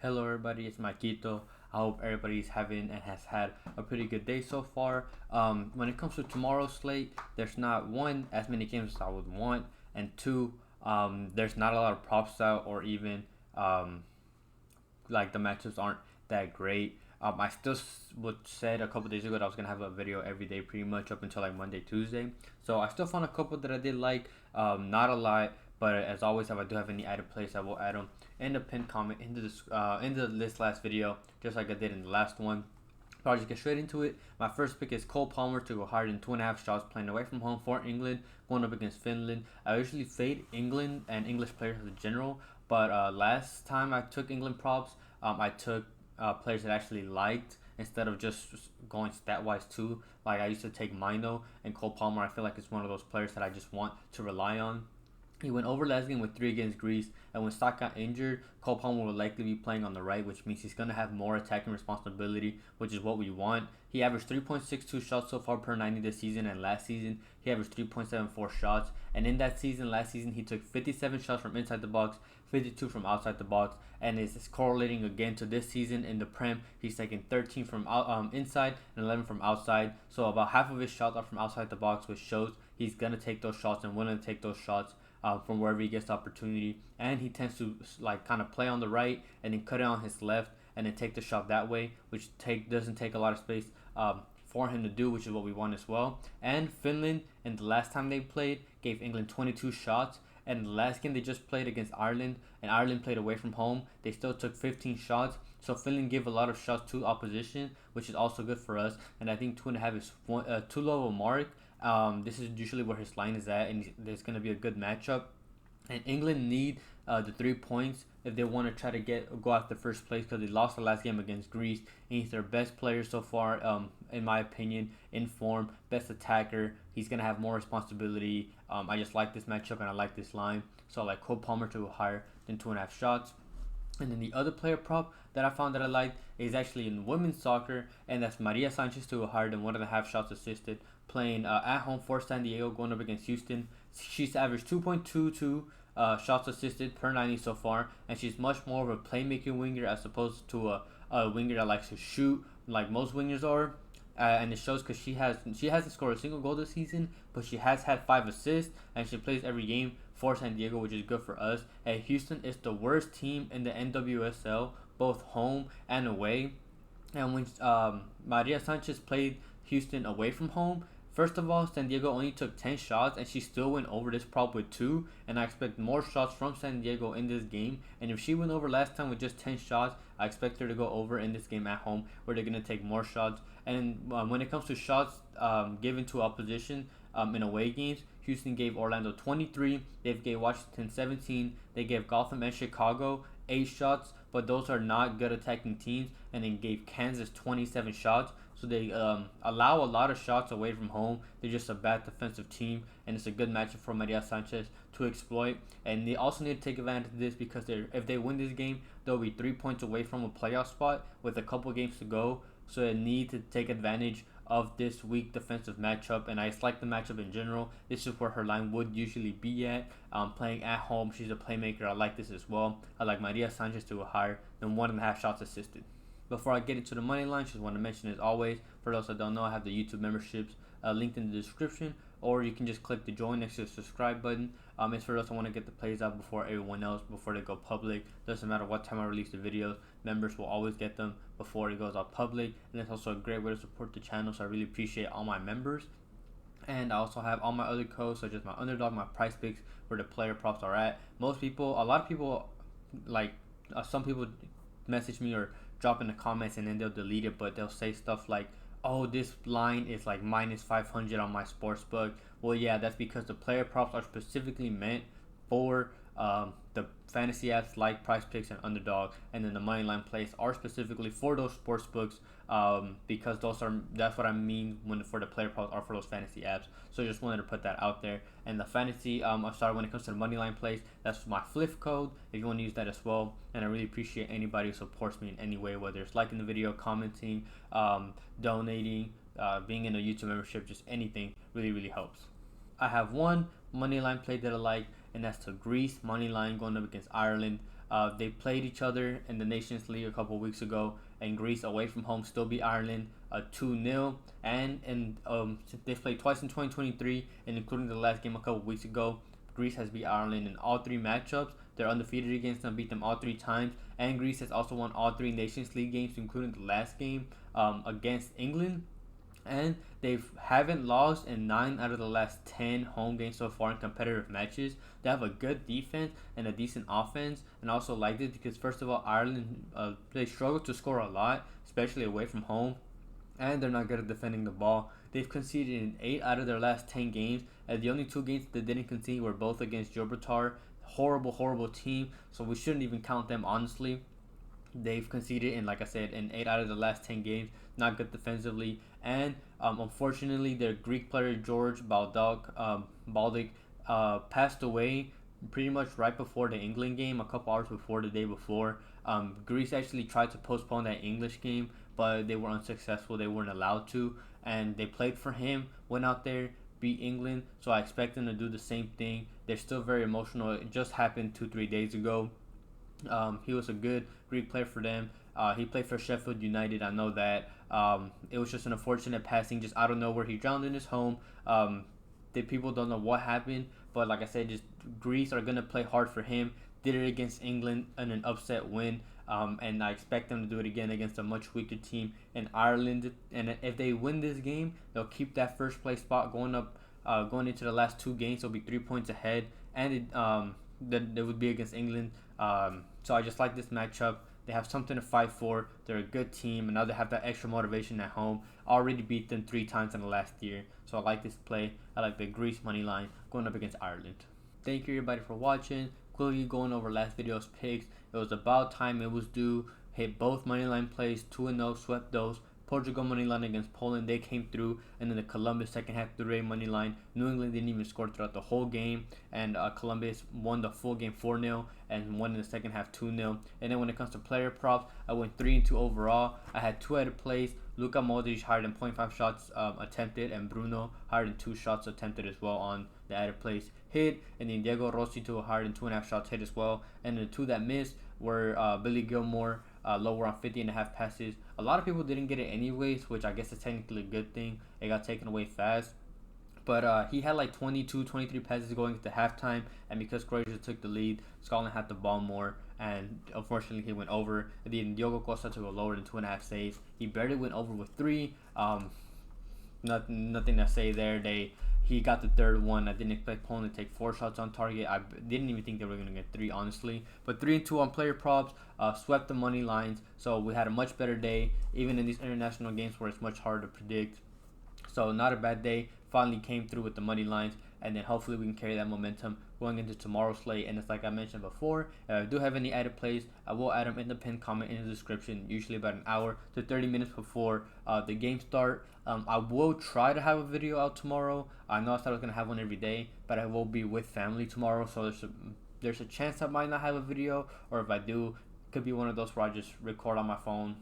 Hello everybody, it's Maikito. I hope everybody's having and has had a pretty good day so far. When it comes to tomorrow's slate, there's not one, as many games as I would want, and two, there's not a lot of props out or even um, like the matchups aren't that great. I still would said a couple days ago that I was gonna have a video every day, pretty much up until like Monday, Tuesday. So I still found a couple that I did like, not a lot, but as always, if I do have any added plays, I will add them in the pinned comment into this last video, just like I did in the last one. So I'll just get straight into it. My first pick is Cole Palmer to go higher than 2.5 shots playing away from home for England, going up against Finland. I usually fade England and English players in general, but last time I took England props, I took players that I actually liked instead of just going stat wise too. Like I used to take Mino and Cole Palmer. I feel like it's one of those players that I just want to rely on. He went over last game with 3 against Greece, and when Stock got injured, Cole Palmer will likely be playing on the right, which means he's going to have more attacking responsibility, which is what we want. He averaged 3.62 shots so far per 90 this season, and last season he averaged 3.74 shots. And in that season, last season, he took 57 shots from inside the box, 52 from outside the box, and is correlating again to this season in the Prem. He's taking 13 from inside and 11 from outside, so about half of his shots are from outside the box, which shows he's going to take those shots and willing to take those shots from wherever he gets the opportunity. And he tends to like kind of play on the right and then cut it on his left and then take the shot that way, which doesn't take a lot of space for him to do, which is what we want as well. And Finland, in the last time they played, gave England 22 shots. And the last game they just played against Ireland, and Ireland played away from home, they still took 15 shots. So Finland gave a lot of shots to opposition, which is also good for us. And I think 2.5 is too low of a mark. This is usually where his line is at, and there's going to be a good matchup. And England need the 3 points if they want to try to go after first place, because they lost the last game against Greece. And he's their best player so far, in my opinion, in form, best attacker. He's gonna have more responsibility. I just like this matchup and I like this line, so I like Cole Palmer to go higher than 2.5 shots. And then the other player prop that I found that I liked is actually in women's soccer, and that's Maria Sanchez to go higher than 1.5 shots assisted, playing at home for San Diego, going up against Houston. She's averaged 2.22 shots assisted per 90 so far, and she's much more of a playmaking winger as opposed to a winger that likes to shoot like most wingers are. And it shows because she hasn't scored a single goal this season, but she has had 5 assists, and she plays every game for San Diego, which is good for us. And Houston is the worst team in the NWSL, both home and away. And when Maria Sanchez played Houston away from home, first of all, San Diego only took 10 shots, and she still went over this prop with 2. And I expect more shots from San Diego in this game. And if she went over last time with just 10 shots, I expect her to go over in this game at home, where they're going to take more shots. And when it comes to shots given to opposition in away games, Houston gave Orlando 23. They gave Washington 17. They gave Gotham and Chicago 8 shots, but those are not good attacking teams. And then gave Kansas 27 shots. So they allow a lot of shots away from home. They're just a bad defensive team, and it's a good matchup for Maria Sanchez to exploit. And they also need to take advantage of this, because if they win this game, they'll be 3 points away from a playoff spot with a couple games to go. So they need to take advantage of this weak defensive matchup, and I just like the matchup in general. This is where her line would usually be at. Playing at home, she's a playmaker. I like this as well. I like Maria Sanchez to go higher than 1.5 shots assisted. Before I get into the money line, just want to mention, as always, for those that don't know, I have the YouTube memberships linked in the description, or you can just click the join next to the subscribe button. It's for those that want to get the plays out before everyone else, before they go public. Doesn't matter what time I release the videos, members will always get them before it goes out public. And it's also a great way to support the channel, so I really appreciate all my members. And I also have all my other codes, such as my underdog, my PrizePicks, where the player props are at. A lot of people, like some people message me or drop in the comments and then they'll delete it, but they'll say stuff like, oh, this line is like minus 500 on my sports book. Well, yeah, that's because the player props are specifically meant for the fantasy apps like PrizePicks and Underdog, and then the moneyline plays are specifically for those sports books, because that's what I mean when for the player props are for those fantasy apps. So I just wanted to put that out there. And the fantasy, when it comes to the moneyline plays, that's my Fliff code if you want to use that as well. And I really appreciate anybody who supports me in any way, whether it's liking the video, commenting, donating, being in a YouTube membership, just anything really helps. I have one money line play that I like, and that's to Greece money line going up against Ireland. They played each other in the Nations League a couple weeks ago, and Greece away from home still beat Ireland 2-0. And they've played twice in 2023, and including the last game a couple weeks ago, Greece has beat Ireland in all three matchups. They're undefeated against them, beat them all three times, and Greece has also won all three Nations League games, including the last game against England. And they haven't lost in 9 out of the last 10 home games so far in competitive matches. They have a good defense and a decent offense, and I also like this because first of all, Ireland they struggle to score a lot, especially away from home, and they're not good at defending the ball. They've conceded in 8 out of their last 10 games, and the only 2 games they didn't concede were both against Gibraltar. Horrible team, so we shouldn't even count them, honestly. They've conceded in, like I said, in 8 out of the last 10 games. Not good defensively, and unfortunately, their Greek player George Baldic passed away pretty much right before the England game, a couple hours before the day before. Greece actually tried to postpone that English game, but they were unsuccessful. They weren't allowed to, and they played for him. Went out there, beat England, so I expect them to do the same thing. They're still very emotional. It just happened 2-3 days ago. He was a good Greek player for them. He played for Sheffield United. I know that. It was just an unfortunate passing, just out of nowhere. He drowned in his home. The people don't know what happened, but like I said, just Greece are gonna play hard for him. Did it against England in an upset win, and I expect them to do it again against a much weaker team in Ireland. And if they win this game, they'll keep that first place spot going up. Going into the last 2 games, they'll be 3 points ahead, and then they would be against England. So I just like this matchup. They have something to fight for. They're a good team, and now they have that extra motivation at home. Already beat them 3 times in the last year, so I like this play. I like the Greece money line going up against Ireland. Thank you everybody for watching. Quickly going over last video's picks. It was about time it was due. Hit both money line plays, 2-0, swept those. Portugal money line against Poland, they came through, and then the Columbus second half 3 money line. New England didn't even score throughout the whole game, and Columbus won the full game 4-0 and won in the second half 2-0. And then when it comes to player props, I went 3-2 overall. I had 2 added plays. Luka Modric higher than 0.5 shots attempted, and Bruno higher than 2 shots attempted as well on the added plays hit, and then Diego Rossi to higher than 2.5 shots hit as well. And the 2 that missed were Billy Gilmore lower on 50.5 passes. A lot of people didn't get it anyways, which I guess is technically a good thing. It got taken away fast. But he had like 22, 23 passes going into halftime, and because Croatia took the lead, Scotland had the ball more, and unfortunately he went over. And then Diogo Costa to go lower than 2.5 saves. He barely went over with 3. Nothing to say there. He got the 3rd one. I didn't expect Poland to take 4 shots on target. I didn't even think they were going to get 3, honestly. But 3-2 on player props, swept the money lines. So we had a much better day, even in these international games where it's much harder to predict. So not a bad day. Finally came through with the money lines, and then hopefully we can carry that momentum going into tomorrow's slate. And it's like I mentioned before, if I do have any added plays, I will add them in the pinned comment in the description, usually about an hour to 30 minutes before the game start. I will try to have a video out tomorrow. I know I said I was going to have one every day, but I will be with family tomorrow, so there's a chance I might not have a video, or if I do, it could be one of those where I just record on my phone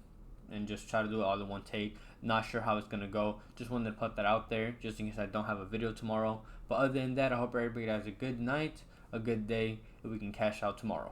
and just try to do it all in one take. Not sure how it's going to go. Just wanted to put that out there just in case I don't have a video tomorrow. But other than that, I hope everybody has a good night, a good day, and we can cash out tomorrow.